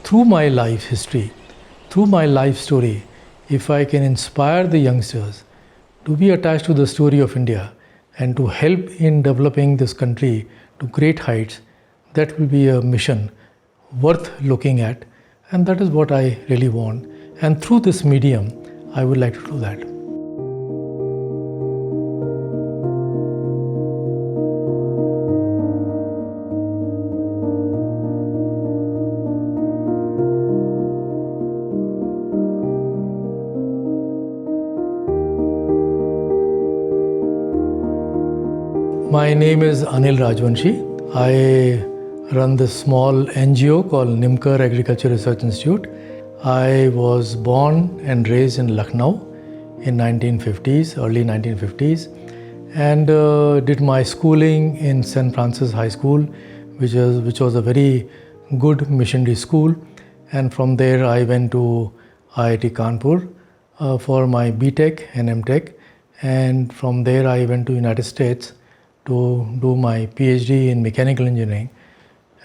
through my life history, through my life story, if I can inspire the youngsters to be attached to the story of India and to help in developing this country to great heights, that will be a mission worth looking at, and that is what I really want. And through this medium, I would like to do that. My name is Anil Rajani. I run this small NGO called Nimkar Agriculture Research Institute. I was born and raised in Lucknow in 1950s, early 1950s, and did my schooling in St. Francis High School, which was a very good missionary school. And from there I went to IIT Kanpur for my BTech and MTech, and from there I went to United States to do my PhD in mechanical engineering.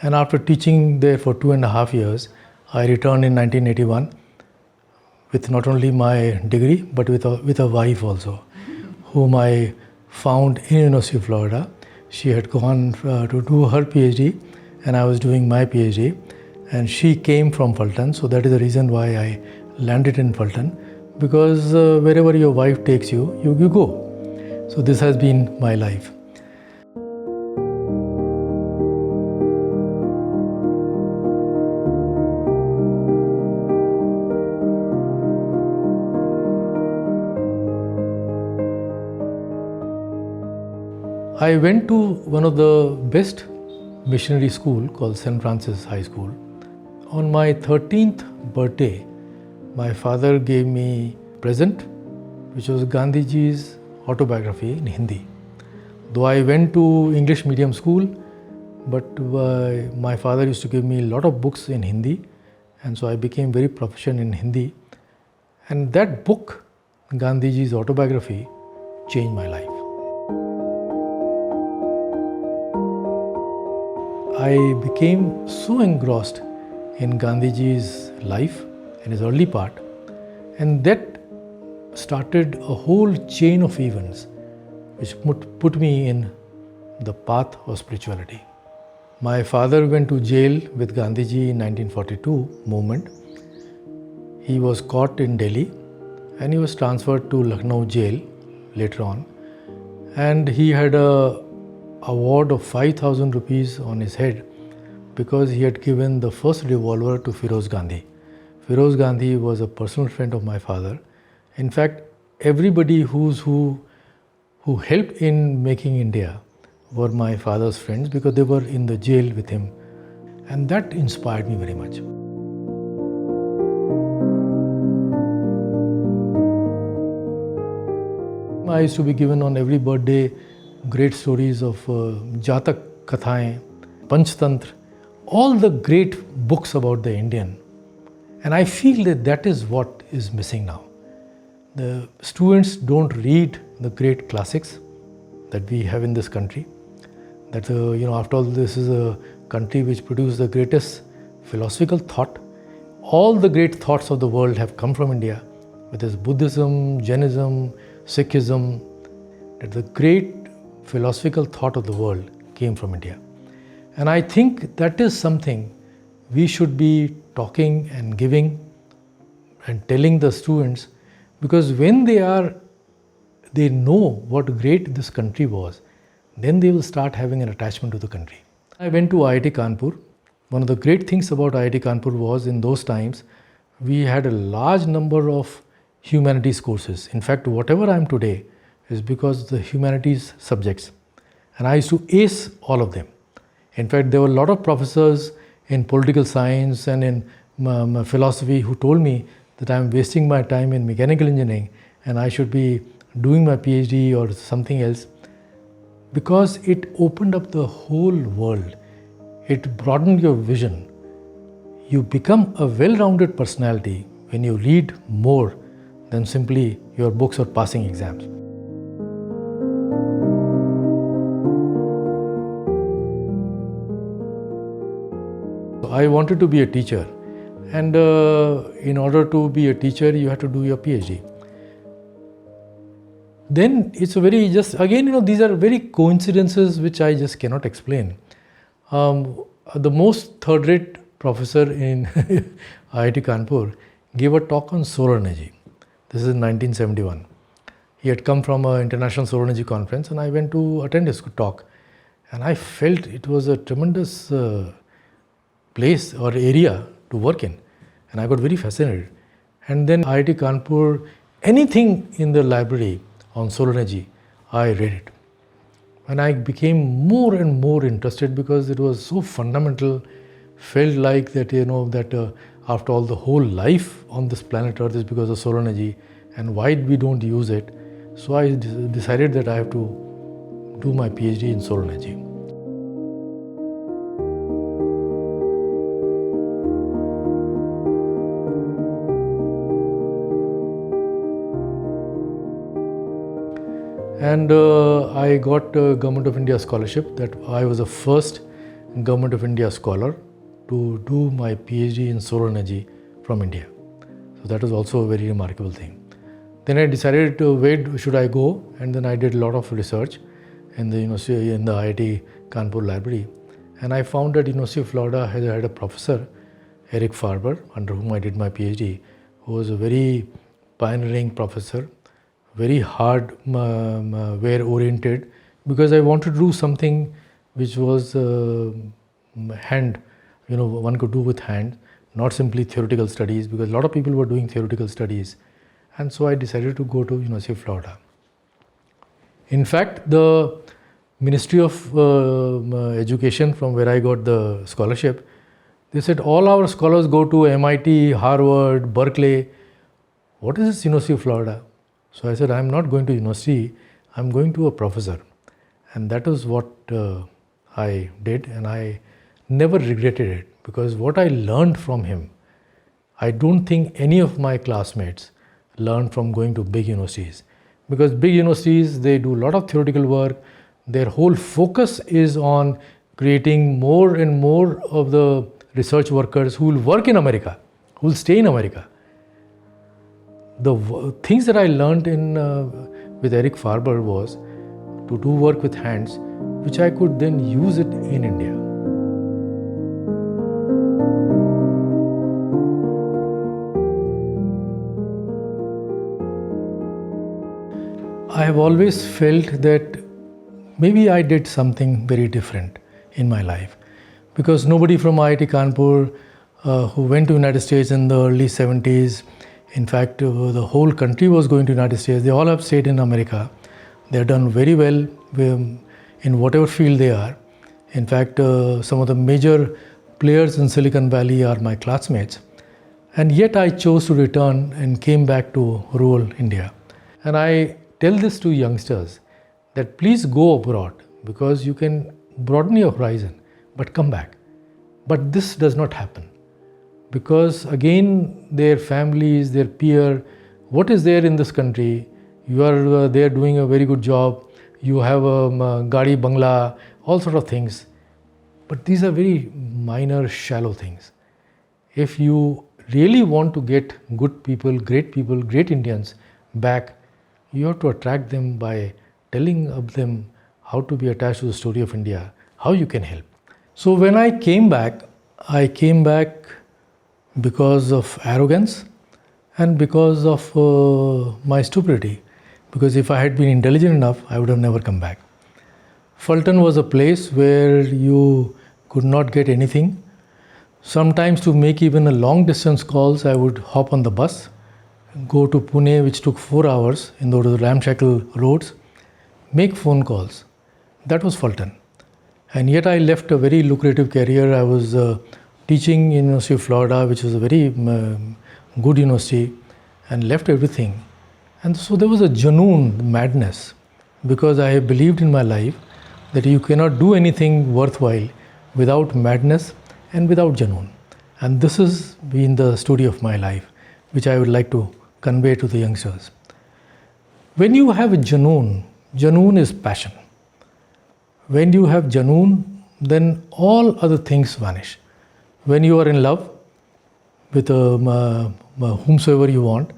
And after teaching there for 2.5 years, I returned in 1981 with not only my degree, but with a wife also, whom I found in University of Florida. She had gone to do her PhD, and I was doing my PhD. And she came from Phaltan, so that is the reason why I landed in Phaltan, because wherever your wife takes you, you go. So this has been my life. I went to one of the best missionary school called St. Francis High School. On my 13th birthday, my father gave me a present, which was Gandhiji's autobiography in Hindi. Though I went to English medium school, but my father used to give me a lot of books in Hindi, and so I became very proficient in Hindi. And that book, Gandhiji's autobiography, changed my life. I became so engrossed in Gandhiji's life in his early part, and that started a whole chain of events which put me in the path of spirituality. My father went to jail with Gandhiji in 1942 movement. He was caught in Delhi and he was transferred to Lucknow jail later on, and he had a award of 5,000 rupees on his head because he had given the first revolver to Firoz Gandhi. Firoz Gandhi was a personal friend of my father. In fact, everybody who helped in making India were my father's friends because they were in the jail with him, and that inspired me very much. I used to be given on every birthday great stories of Jatak Kathaएं, Panchtantra, all the great books about the Indian. And I feel that that is what is missing now. The students don't read the great classics that we have in this country. That after all, this is a country which produced the greatest philosophical thought. All the great thoughts of the world have come from India, whether it's Buddhism, Jainism, Sikhism. That the great philosophical thought of the world came from India. And I think that is something we should be talking and giving and telling the students, because when they know what great this country was, then they will start having an attachment to the country. I went to IIT Kanpur. One of the great things about IIT Kanpur was, in those times, we had a large number of humanities courses. In fact, whatever I am today is because of the humanities subjects. And I used to ace all of them. In fact, there were a lot of professors in political science and in philosophy who told me that I am wasting my time in mechanical engineering and I should be doing my PhD or something else, because it opened up the whole world. It broadened your vision. You become a well-rounded personality when you read more than simply your books or passing exams. I wanted to be a teacher, And in order to be a teacher, you have to do your PhD. Then it's a very just, again, these are very coincidences which I just cannot explain. The most third-rate professor in IIT Kanpur gave a talk on solar energy. This is in 1971. He had come from an international solar energy conference, and I went to attend his talk. And I felt it was a tremendous place or area to work in. And I got very fascinated. And then IIT Kanpur, anything in the library on solar energy, I read it. And I became more and more interested because it was so fundamental. Felt like that, that after all, the whole life on this planet Earth is because of solar energy, and why we don't use it. So I decided that I have to do my PhD in solar energy. And I got a Government of India scholarship. That I was the first Government of India scholar to do my PhD in solar energy from India. So that was also a very remarkable thing. Then I decided where should I go, and then I did a lot of research in the university, in the IIT Kanpur library, and I found that University of Florida had a professor, Eric Farber, under whom I did my PhD, who was a very pioneering professor, very hardware oriented, because I wanted to do something which was hand, one could do with hand, not simply theoretical studies, because a lot of people were doing theoretical studies. And so I decided to go to University of Florida. In fact, the Ministry of Education, from where I got the scholarship, they said all our scholars go to MIT, Harvard, Berkeley. What is this University of Florida? So I said, I'm not going to university, I'm going to a professor. And that was what I did, and I never regretted it, because what I learned from him, I don't think any of my classmates learned from going to big universities. Because big universities, they do a lot of theoretical work. Their whole focus is on creating more and more of the research workers who will work in America, who will stay in America. The things that I learned with Eric Farber was to do work with hands, which I could then use it in India. I have always felt that maybe I did something very different in my life, because nobody from IIT Kanpur who went to United States in the early 70s, in fact the whole country was going to United States, they all have stayed in America. They have done very well in whatever field they are. In fact, some of the major players in Silicon Valley are my classmates. And yet I chose to return and came back to rural India. And I tell this to youngsters that please go abroad, because you can broaden your horizon, but come back. But this does not happen, because again their families, their peer, what is there in this country? You are there doing a very good job, you have a gadi bangla, all sort of things, but these are very minor, shallow things. If you really want to get good people, great Indians back, you have to attract them by telling them how to be attached to the story of India, how you can help. So when I came back because of arrogance and because of my stupidity. Because if I had been intelligent enough, I would have never come back. Phaltan was a place where you could not get anything. Sometimes to make even a long distance calls, I would hop on the bus, go to Pune, which took 4 hours in those ramshackle roads, make phone calls. That was Phaltan. And yet I left a very lucrative career. I was teaching in University of Florida, which was a very good university, and left everything. And so there was a Junoon, madness, because I believed in my life that you cannot do anything worthwhile without madness and without Junoon. And this has been the story of my life, which I would like to convey to the youngsters. When you have a Junoon is passion. When you have Junoon, then all other things vanish. When you are in love, with whomsoever you want,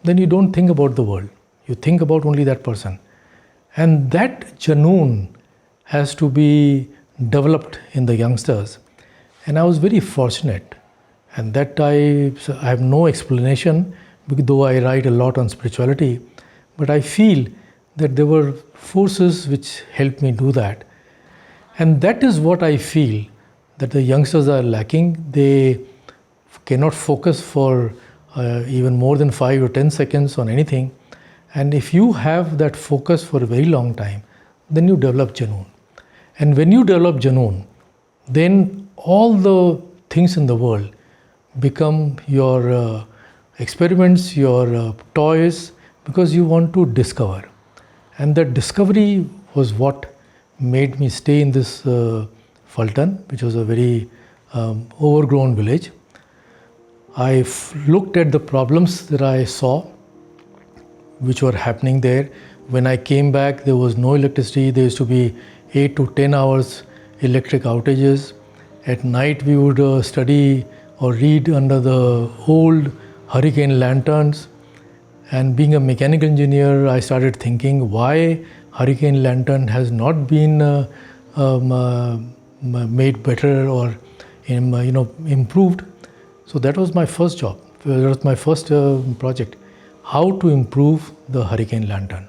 then you don't think about the world. You think about only that person. And that Janoon has to be developed in the youngsters. And I was very fortunate. And that I have no explanation, though I write a lot on spirituality. But I feel that there were forces which helped me do that. And that is what I feel that the youngsters are lacking. They cannot focus for even more than 5 or 10 seconds on anything. And if you have that focus for a very long time, then you develop Janoon. And when you develop Janoon, then all the things in the world become your experiments, your toys, because you want to discover. And that discovery was what made me stay in this Phaltan, which was a very overgrown village. I looked at the problems that I saw, which were happening there. When I came back, there was no electricity. There used to be 8 to 10 hours electric outages. At night, we would study or read under the old hurricane lanterns. And being a mechanical engineer, I started thinking why hurricane lantern has not been made better or improved. So that was my first job. That was my first project. How to improve the hurricane lantern.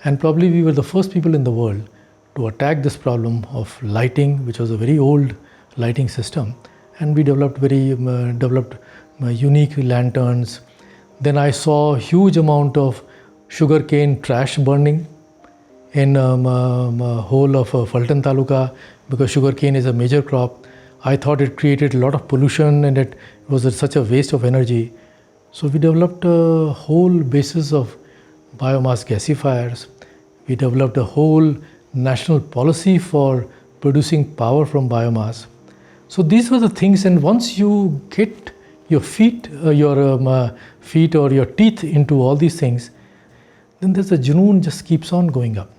And probably we were the first people in the world to attack this problem of lighting, which was a very old lighting system. And we developed unique lanterns. Then I saw huge amount of sugarcane trash burning in whole of Phaltan Taluka, because sugarcane is a major crop. I thought it created a lot of pollution and it was such a waste of energy. So we developed a whole basis of biomass gasifiers. We developed a whole national policy for producing power from biomass. So these were the things, and once you get your feet or your teeth into all these things, then there's a Janoon just keeps on going up.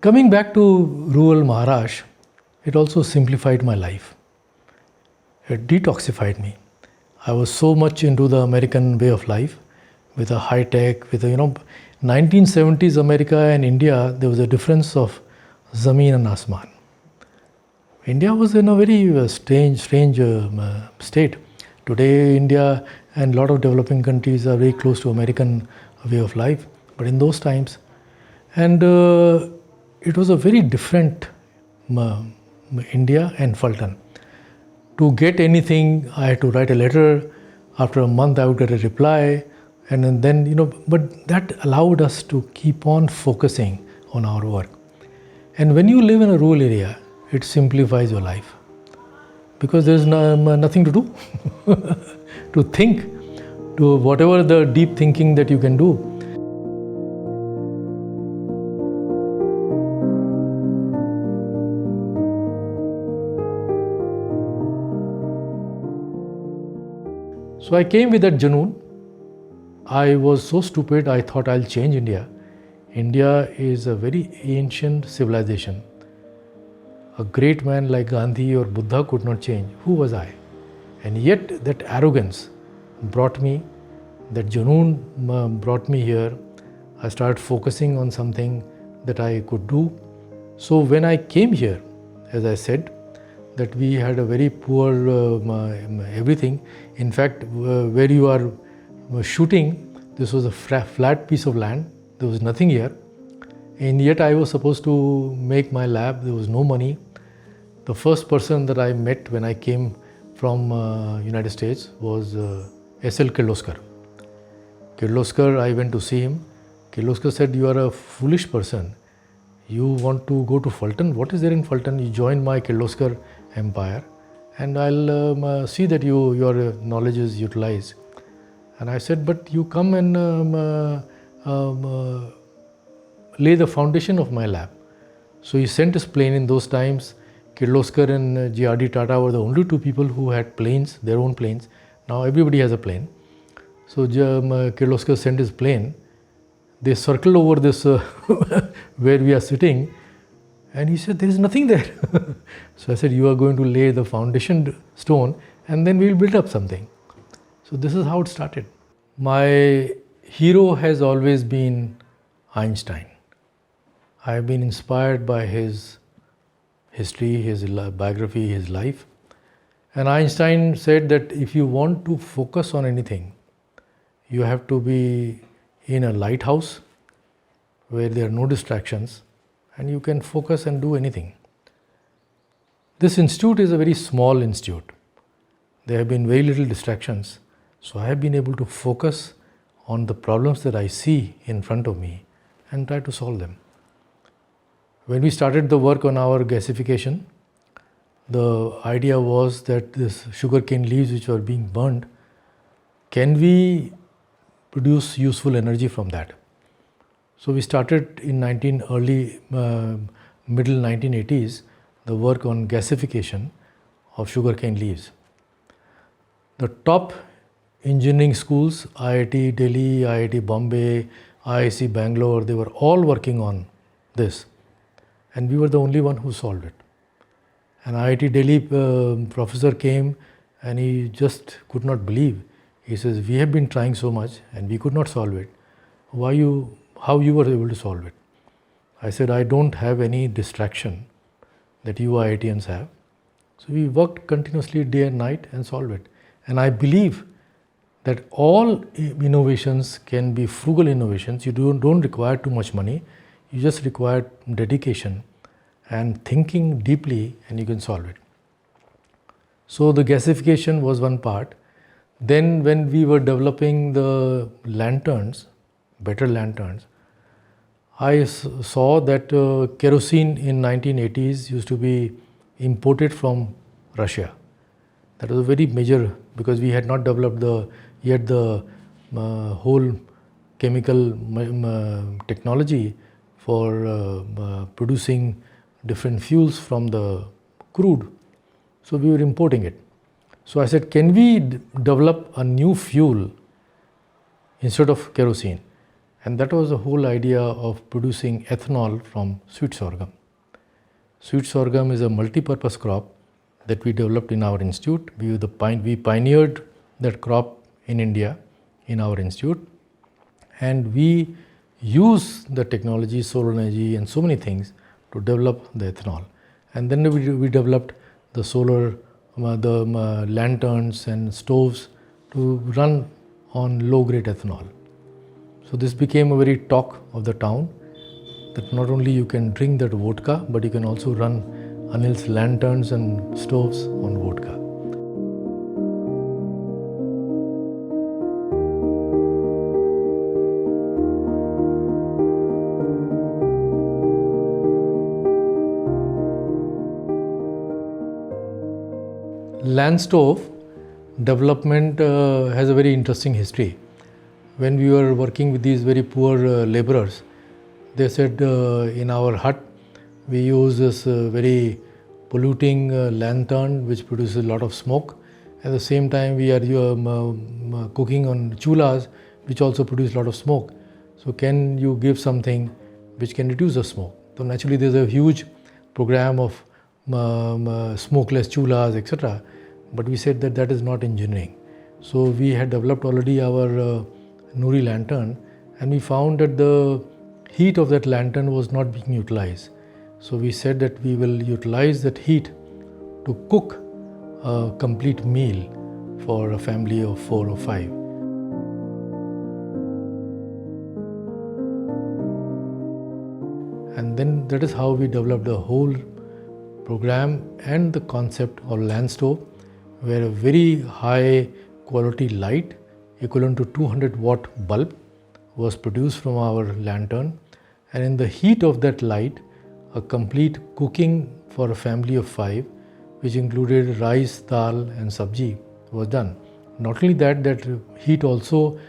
Coming back to rural Maharashtra, it also simplified my life. It detoxified me. I was so much into the American way of life, with a high tech, with 1970s America and India, there was a difference of Zameen and Asman. India was in a very strange state. Today, India and a lot of developing countries are very close to American way of life, but in those times, and it was a very different India and Phaltan. To get anything, I had to write a letter. After a month, I would get a reply, and then but that allowed us to keep on focusing on our work. And when you live in a rural area, it simplifies your life, because there's nothing to do, to think, to whatever the deep thinking that you can do. So I came with that Janoon. I was so stupid, I thought I'll change India. India is a very ancient civilization. A great man like Gandhi or Buddha could not change. Who was I? And yet that arrogance brought me, that Janoon brought me here. I started focusing on something that I could do. So when I came here, as I said, that we had a very poor everything. In fact, where you are shooting, this was a flat piece of land. There was nothing here. And yet I was supposed to make my lab. There was no money. The first person that I met when I came from United States was S.L. Kirloskar. Kirloskar, I went to see him. Kirloskar said, "You are a foolish person. You want to go to Phaltan? What is there in Phaltan? You join my Kirloskar empire and I'll see that your knowledge is utilized." And I said, "But you come and lay the foundation of my lab." So he sent his plane. In those times, Kirloskar and G.R.D. Tata were the only two people who had planes, their own planes. Now everybody has a plane. So Kirloskar sent his plane. They circled over this where we are sitting, and he said, "There is nothing there." So I said, "You are going to lay the foundation stone and then we will build up something." So this is how it started. My hero has always been Einstein. I have been inspired by his history, his biography, his life. And Einstein said that if you want to focus on anything, you have to be in a lighthouse where there are no distractions and you can focus and do anything. This institute is a very small institute. There have been very little distractions. So I have been able to focus on the problems that I see in front of me and try to solve them. When we started the work on our gasification, the idea was that this sugarcane leaves which were being burned, can we produce useful energy from that? So we started in middle 1980s the work on gasification of sugarcane leaves. The top engineering schools, IIT Delhi, IIT Bombay, IIC Bangalore, they were all working on this. And we were the only one who solved it. An IIT Delhi professor came and he just could not believe. He says, we have been trying so much and we could not solve it. How you were able to solve it? I said, I don't have any distraction that you IITians have. So we worked continuously day and night and solved it. And I believe that all innovations can be frugal innovations. You don't require too much money. You just require dedication and thinking deeply and you can solve it. So the gasification was one part. Then when we were developing the lanterns, better lanterns, I saw that kerosene in 1980s used to be imported from Russia. That was a very major, because we had not developed yet the whole chemical technology for producing different fuels from the crude. So we were importing it. So I said, can we develop a new fuel instead of kerosene? And that was the whole idea of producing ethanol from sweet sorghum. Sweet sorghum is a multi-purpose crop that we developed in our institute. We pioneered that crop in India in our institute, and we use the technology, solar energy and so many things to develop the ethanol. And then we developed the solar, the lanterns and stoves to run on low-grade ethanol. So this became a very talk of the town, that not only you can drink that vodka, but you can also run Anil's lanterns and stoves on vodka. Land stove development has a very interesting history. When we were working with these very poor laborers, they said in our hut we use this very polluting lantern which produces a lot of smoke. At the same time we are cooking on chulas which also produce a lot of smoke. So can you give something which can reduce the smoke? So naturally there is a huge program of smokeless chulas, etc. But we said that that is not engineering. So we had developed already our NARI lantern, and we found that the heat of that lantern was not being utilized. So we said that we will utilize that heat to cook a complete meal for a family of 4 or 5. And then that is how we developed the whole program and the concept of land stove, where a very high quality light equivalent to 200 watt bulb was produced from our lantern, and in the heat of that light a complete cooking for a family of 5, which included rice, dal and sabji, was done. Not only that, that heat also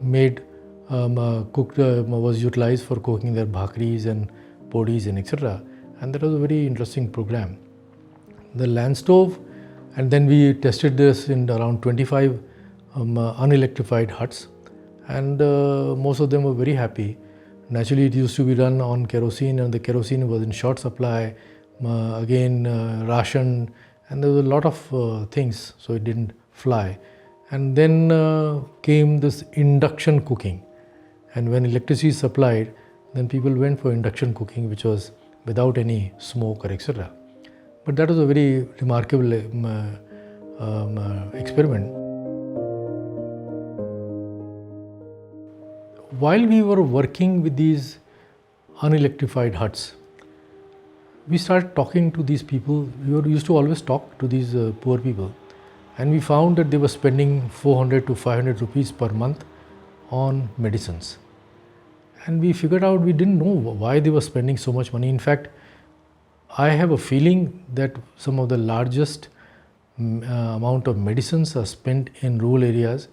made was utilized for cooking their bhakris and podis and etc. And that was a very interesting program. The land stove, and then we tested this in around 25 unelectrified huts, and most of them were very happy. Naturally it used to be run on kerosene, and the kerosene was in short supply, ration, and there was a lot of things, so it didn't fly. And then came this induction cooking. And when electricity is supplied, then people went for induction cooking, which was without any smoke or etc. But that was a very remarkable experiment. While we were working with these unelectrified huts, we started talking to these people. We used to always talk to these poor people, and we found that they were spending 400 to 500 rupees per month on medicines. And we figured out, we didn't know why they were spending so much money. In fact, I have a feeling that some of the largest amount of medicines are spent in rural areas,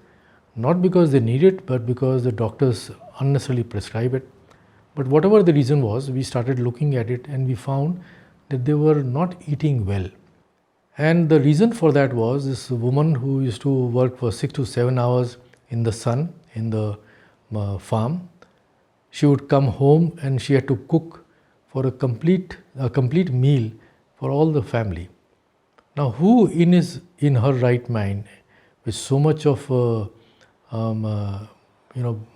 not because they need it, but because the doctors unnecessarily prescribe it. But whatever the reason was, we started looking at it and we found that they were not eating well. And the reason for that was this woman who used to work for 6 to 7 hours in the sun, in the farm. She would come home and she had to cook for a complete meal for all the family. Now, who in her right mind, with so much of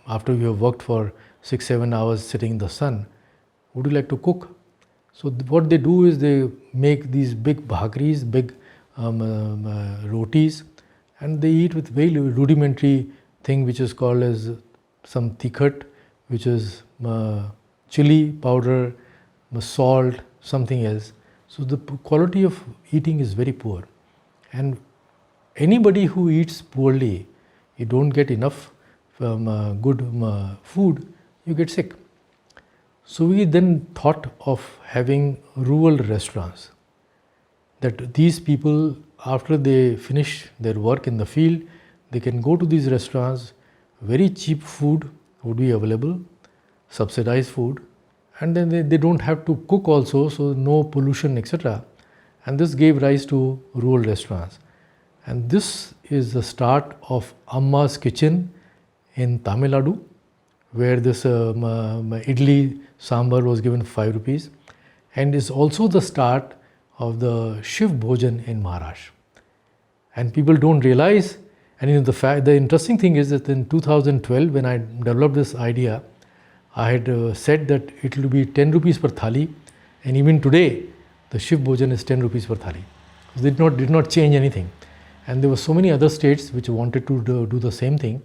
after you have worked for 6-7 hours sitting in the sun, would you like to cook? So what they do is they make these big bhakris, big rotis, and they eat with very rudimentary thing which is called as some tikhat, which is chili powder, salt, something else. So the quality of eating is very poor. And anybody who eats poorly, you don't get enough good food, you get sick. So we then thought of having rural restaurants, that these people, after they finish their work in the field, they can go to these restaurants, very cheap food would be available, subsidized food, and then they don't have to cook also, so no pollution, etc. And this gave rise to rural restaurants. And this is the start of Amma's Kitchen in Tamil Nadu, where this idli sambar was given 5 rupees, and is also the start of the Shiv Bhojan in Maharashtra. And people don't realize, and the interesting thing is that in 2012, when I developed this idea, I had said that it will be 10 rupees per thali, and even today the Shiv Bhojan is 10 rupees per thali. They did not change anything. And there were so many other states which wanted to do the same thing.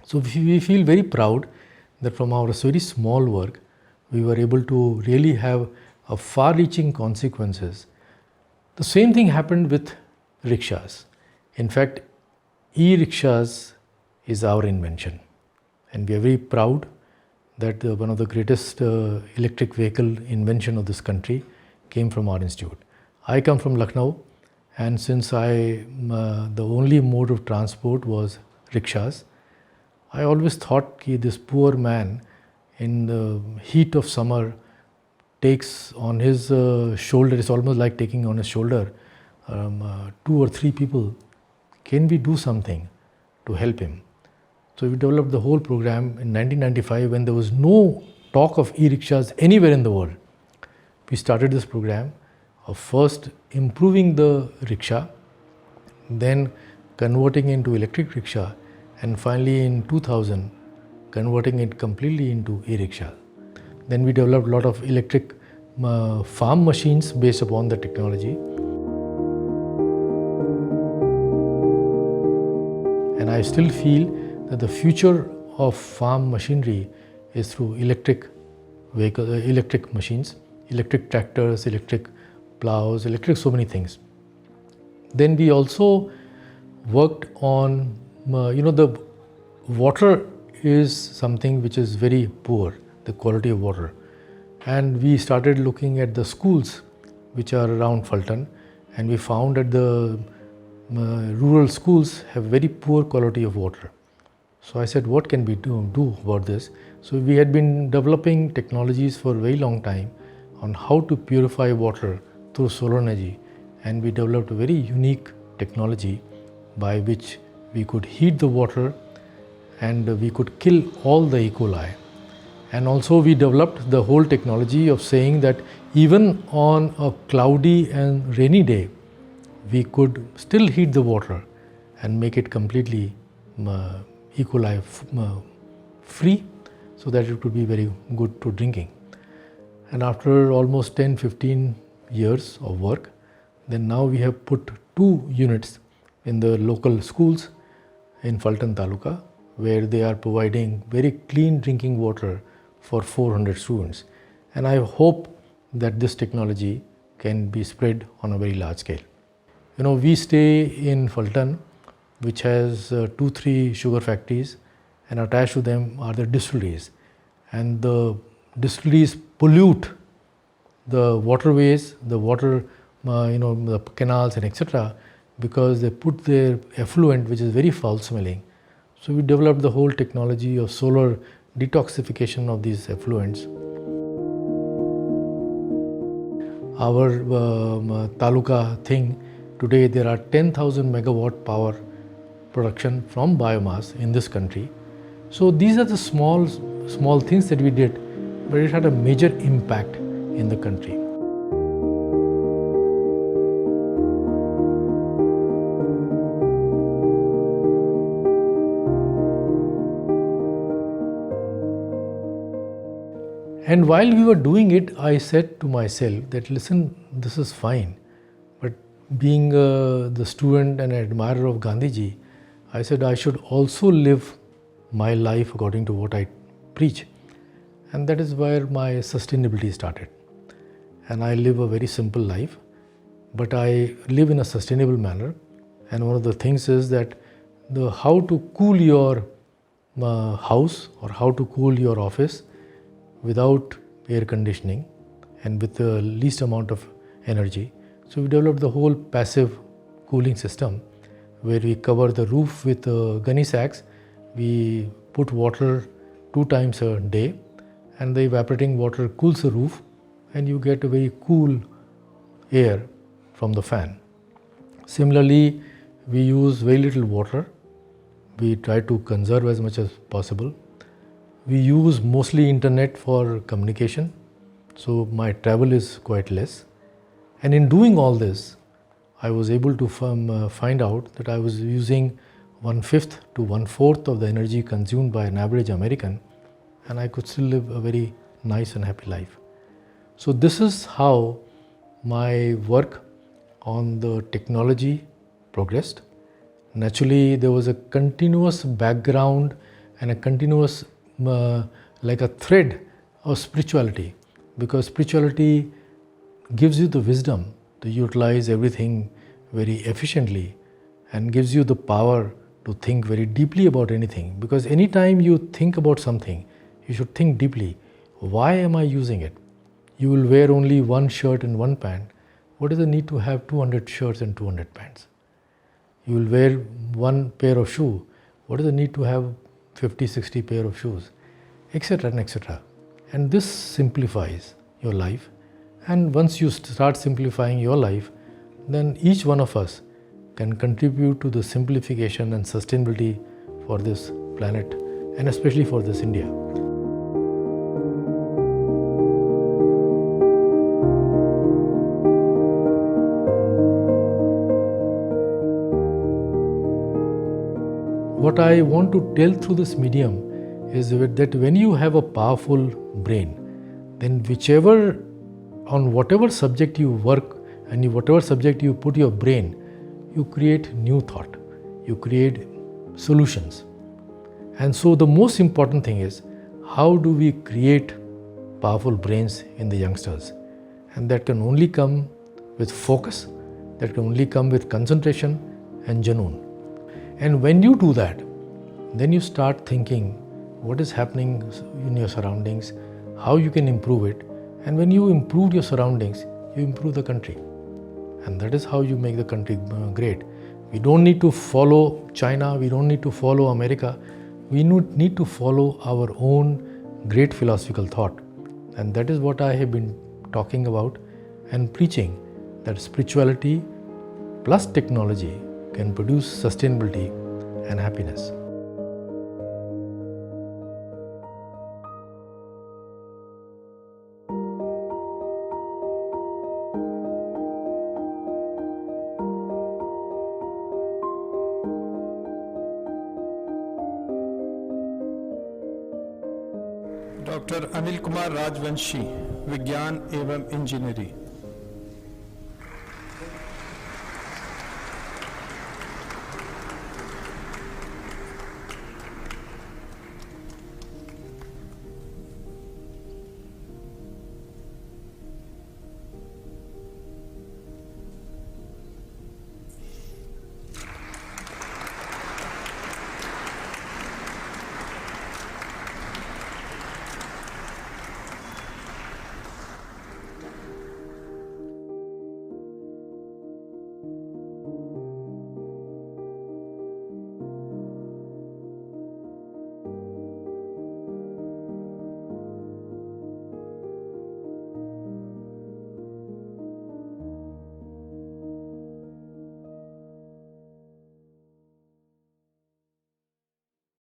So we feel very proud that from our very small work, we were able to really have a far-reaching consequences. The same thing happened with rickshaws. In fact, e-rickshaws is our invention, and we are very proud that one of the greatest electric vehicle invention of this country came from our institute. I come from Lucknow, and since the only mode of transport was rickshaws, I always thought that this poor man in the heat of summer takes on his shoulder, it's almost like taking on his shoulder 2 or 3 people. Can we do something to help him? So we developed the whole program in 1995 when there was no talk of e-rickshaws anywhere in the world. We started this program of first improving the rickshaw, then converting into electric rickshaw, and finally in 2000 converting it completely into e-rickshaw. Then we developed a lot of electric farm machines based upon the technology. And I still feel that the future of farm machinery is through electric machines, electric tractors, electric plows, electric so many things. Then we also worked on, the water is something which is very poor, the quality of water. And we started looking at the schools which are around Phaltan, and we found that the rural schools have very poor quality of water. So I said, what can we do about this? So we had been developing technologies for a very long time on how to purify water through solar energy, and we developed a very unique technology by which we could heat the water and we could kill all the E. coli. And also we developed the whole technology of saying that even on a cloudy and rainy day, we could still heat the water and make it completely equali free, so that it could be very good to drinking. And after almost 10-15 years of work, then now we have put 2 units in the local schools in Phaltan Taluka, where they are providing very clean drinking water for 400 students. And I hope that this technology can be spread on a very large scale. We stay in Phaltan, which has 2-3 sugar factories, and attached to them are the distilleries. And the distilleries pollute the waterways, the water, the canals and etc., because they put their effluent, which is very foul smelling. So we developed the whole technology of solar detoxification of these effluents. Our taluka thing, today there are 10,000 megawatt power production from biomass in this country. So these are the small things that we did, but it had a major impact in the country. And while we were doing it, I said to myself that, listen, this is fine, but being the student and admirer of Gandhiji, I said I should also live my life according to what I preach. And that is where my sustainability started. And I live a very simple life, but I live in a sustainable manner. And one of the things is that how to cool your house or how to cool your office without air conditioning and with the least amount of energy. So we developed the whole passive cooling system, where we cover the roof with gunny sacks. We put water 2 times a day, and the evaporating water cools the roof, and you get a very cool air from the fan. Similarly, we use very little water. We try to conserve as much as possible. We use mostly internet for communication, so my travel is quite less. And in doing all this, I was able to find out that I was using 1/5 to 1/4 of the energy consumed by an average American, and I could still live a very nice and happy life. So this is how my work on the technology progressed. Naturally, there was a continuous background and a continuous like a thread of spirituality, because spirituality gives you the wisdom to utilize everything very efficiently and gives you the power to think very deeply about anything. Because anytime you think about something, you should think deeply. Why am I using it? You will wear only 1 shirt and 1 pant. What is the need to have 200 shirts and 200 pants? You will wear 1 pair of shoe. What is the need to have 50-60 pair of shoes, etc. and etc. And this simplifies your life. And once you start simplifying your life, then each one of us can contribute to the simplification and sustainability for this planet, and especially for this India. What I want to tell through this medium is that when you have a powerful brain, then on whatever subject you work and whatever subject you put your brain, you create new thought, you create solutions. And so the most important thing is, how do we create powerful brains in the youngsters? And that can only come with focus, that can only come with concentration and Junoon. And when you do that, then you start thinking what is happening in your surroundings, how you can improve it. And when you improve your surroundings, you improve the country. And that is how you make the country great. We don't need to follow China, we don't need to follow America. We need to follow our own great philosophical thought. And that is what I have been talking about and preaching, that spirituality plus technology can produce sustainability and happiness. Doctor Anil Kumar Rajvanshi, विज्ञान एवं engineering.